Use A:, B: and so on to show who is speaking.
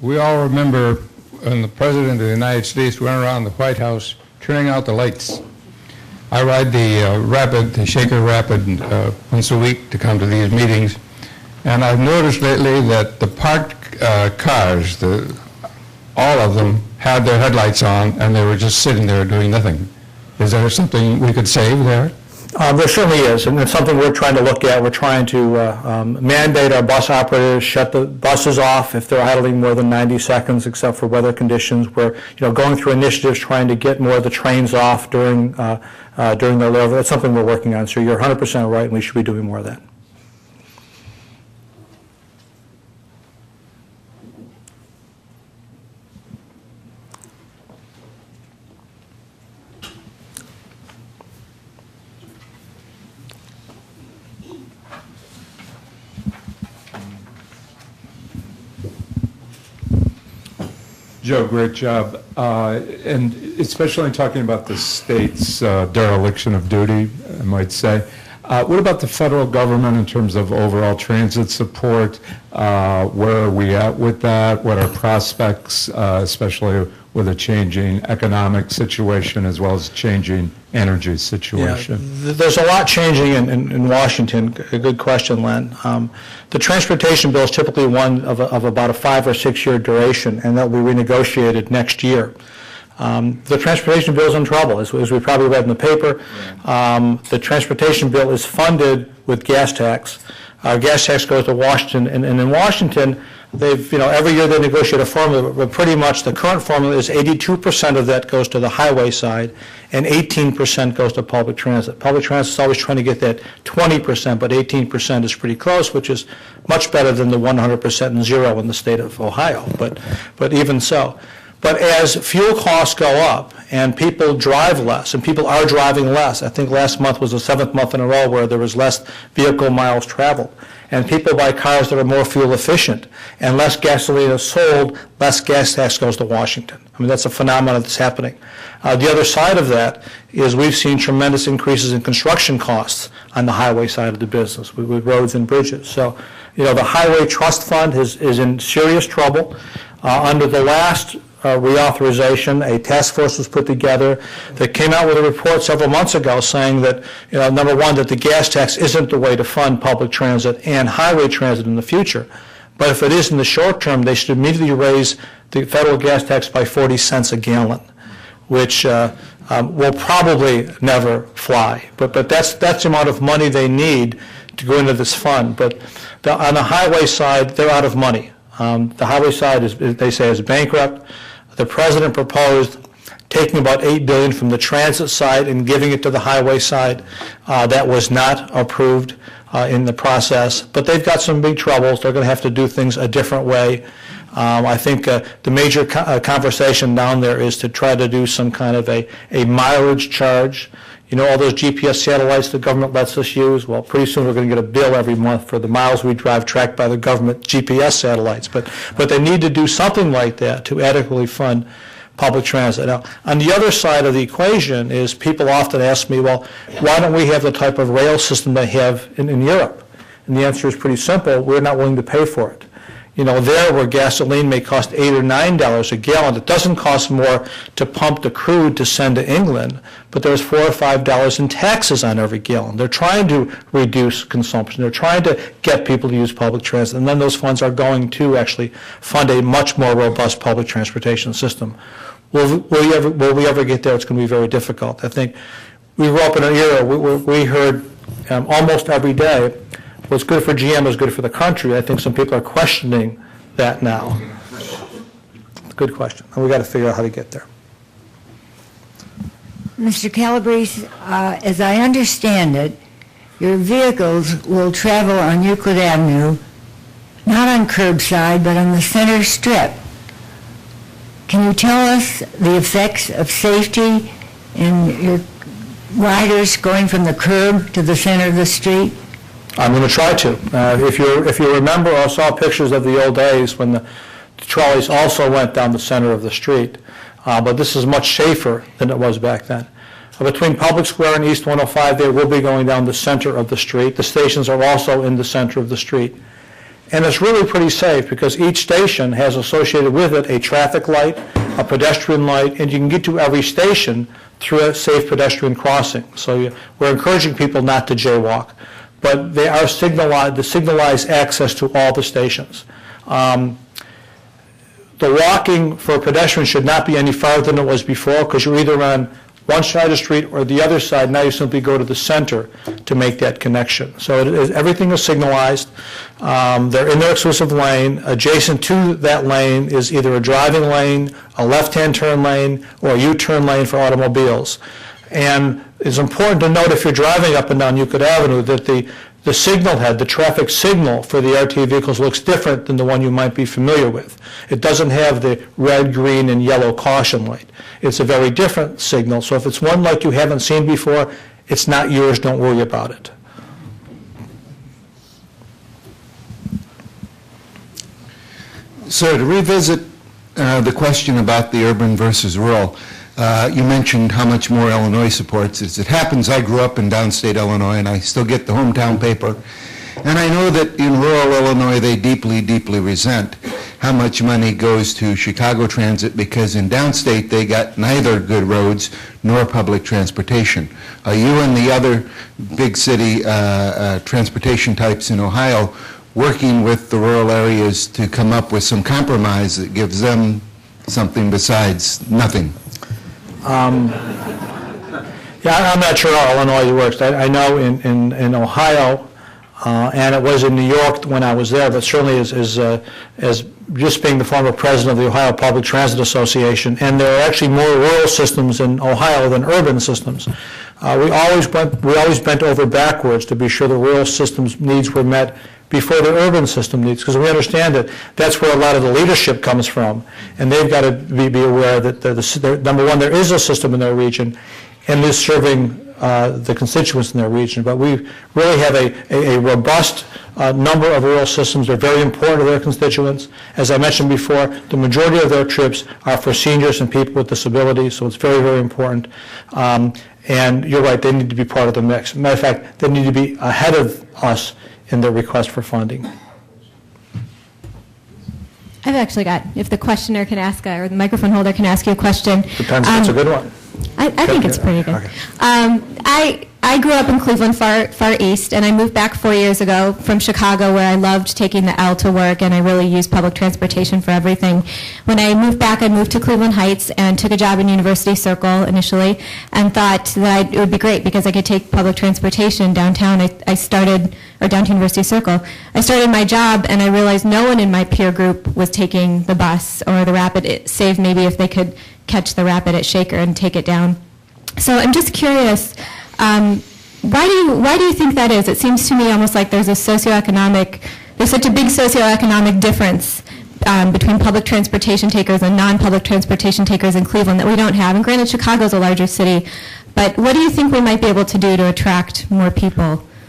A: We all remember when the President of the United States went around the White House turning out the lights. I ride the Shaker Rapid once a week to come to these meetings, and I've noticed lately that the parked cars, all of them had their headlights on and they were just sitting there doing nothing. Is there something we could save there?
B: There certainly is, and it's something we're trying to look at. We're trying to mandate our bus operators shut the buses off if they're idling more than 90 seconds, except for weather conditions. We're going through initiatives trying to get more of the trains off during their layover. That's something we're working on. So you're 100% right, and we should be doing more of that.
C: Joe, great job. And especially in talking about the state's dereliction of duty, I might say. What about the federal government in terms of overall transit support? Where are we at with that? What are prospects, especially with a changing economic situation as well as changing energy situation?
B: Yeah, there's a lot changing in Washington. A good question, Len. The transportation bill is typically one of about a 5 or 6 year duration, and that will be renegotiated next year. The transportation bill is in trouble, as we probably read in the paper. The transportation bill is funded with gas tax. Gas tax goes to Washington, and in Washington, they've, every year they negotiate a formula, but pretty much the current formula is 82% of that goes to the highway side, and 18% goes to public transit. Public transit is always trying to get that 20%, but 18% is pretty close, which is much better than the 100% and zero in the state of Ohio, but even so. But as fuel costs go up and people drive less, and people are driving less, I think last month was the 7th month in a row where there was less vehicle miles traveled, and people buy cars that are more fuel efficient, and less gasoline is sold, less gas tax goes to Washington. I mean, that's a phenomenon that's happening. The other side of that is we've seen tremendous increases in construction costs on the highway side of the business with roads and bridges. So, the Highway Trust Fund is in serious trouble. Under the last reauthorization, a task force was put together that came out with a report several months ago saying that, number one, that the gas tax isn't the way to fund public transit and highway transit in the future. But if it is in the short term, they should immediately raise the federal gas tax by 40 cents a gallon, which will probably never fly. But that's the amount of money they need to go into this fund. But on the highway side, they're out of money. The highway side, they say, is bankrupt. The president proposed taking about $8 billion from the transit side and giving it to the highway side. That was not approved in the process. But they've got some big troubles. They're going to have to do things a different way. I think the major conversation down there is to try to do some kind of a mileage charge. All those GPS satellites the government lets us use, well, pretty soon we're going to get a bill every month for the miles we drive tracked by the government GPS satellites. But they need to do something like that to adequately fund public transit. Now, on the other side of the equation is people often ask me, well, why don't we have the type of rail system they have in Europe? And the answer is pretty simple. We're not willing to pay for it. There where gasoline may cost $8 or $9 a gallon, it doesn't cost more to pump the crude to send to England, but there's $4 or $5 in taxes on every gallon. They're trying to reduce consumption. They're trying to get people to use public transit, and then those funds are going to actually fund a much more robust public transportation system. Will we ever get there? It's going to be very difficult. I think we grew up in an era where we heard almost every day, what's good for GM is good for the country. I think some people are questioning that now. Good question. And we've got to figure out how to get there.
D: Mr. Calabrese, as I understand it, your vehicles will travel on Euclid Avenue, not on curbside, but on the center strip. Can you tell us the effects of safety in your riders going from the curb to the center of the street?
B: I'm going to try to. If you remember or saw pictures of the old days when the trolleys also went down the center of the street, but this is much safer than it was back then. Between Public Square and East 105, they will be going down the center of the street. The stations are also in the center of the street. And it's really pretty safe because each station has associated with it a traffic light, a pedestrian light, and you can get to every station through a safe pedestrian crossing. So we're encouraging people not to jaywalk, but they are signalized access to all the stations. The walking for pedestrians should not be any farther than it was before, because you're either on one side of the street or the other side. Now you simply go to the center to make that connection. So everything is signalized. They're in their exclusive lane. Adjacent to that lane is either a driving lane, a left-hand turn lane, or a U-turn lane for automobiles. And it's important to note, if you're driving up and down Euclid Avenue, that the signal head, the traffic signal for the RTA vehicles looks different than the one you might be familiar with. It doesn't have the red, green, and yellow caution light. It's a very different signal, so if it's one like you haven't seen before, it's not yours, don't worry about it.
E: Sir, to revisit the question about the urban versus rural, you mentioned how much more Illinois supports. As it happens, I grew up in downstate Illinois, and I still get the hometown paper. And I know that in rural Illinois, they deeply, deeply resent how much money goes to Chicago Transit, because in downstate, they got neither good roads nor public transportation. Are you and the other big city transportation types in Ohio working with the rural areas to come up with some compromise that gives them something besides nothing?
B: Yeah, I'm not sure how Illinois works. I know in Ohio, and it was in New York when I was there, but certainly as just being the former president of the Ohio Public Transit Association, and there are actually more rural systems in Ohio than urban systems. We always bent over backwards to be sure the rural system's needs were met before the urban system needs, because we understand that that's where a lot of the leadership comes from, and they've got to be aware that, number one, there is a system in their region, and is serving the constituents in their region. But we really have a robust number of rural systems. They're very important to their constituents. As I mentioned before, the majority of their trips are for seniors and people with disabilities, so it's very, very important. And you're right, they need to be part of the mix. Matter of fact, they need to be ahead of us in their request for funding.
F: I've actually got, if the questioner can ask, or the microphone holder can ask you a question.
B: Depends if it's a good one.
F: I think it's pretty good.
B: Okay.
F: I grew up in Cleveland, far east, and I moved back 4 years ago from Chicago, where I loved taking the L to work, and I really used public transportation for everything. When I moved back, I moved to Cleveland Heights and took a job in University Circle initially, and thought that it would be great because I could take public transportation downtown. Down to University Circle. I started my job, and I realized no one in my peer group was taking the bus or the rapid, save maybe if they could catch the rapid at Shaker and take it down. So I'm just curious, why do you think that is? It seems to me almost like there's such a big socioeconomic difference between public transportation takers and non-public transportation takers in Cleveland that we don't have. And granted, Chicago's a larger city, but what do you think we might be able to do to attract more people?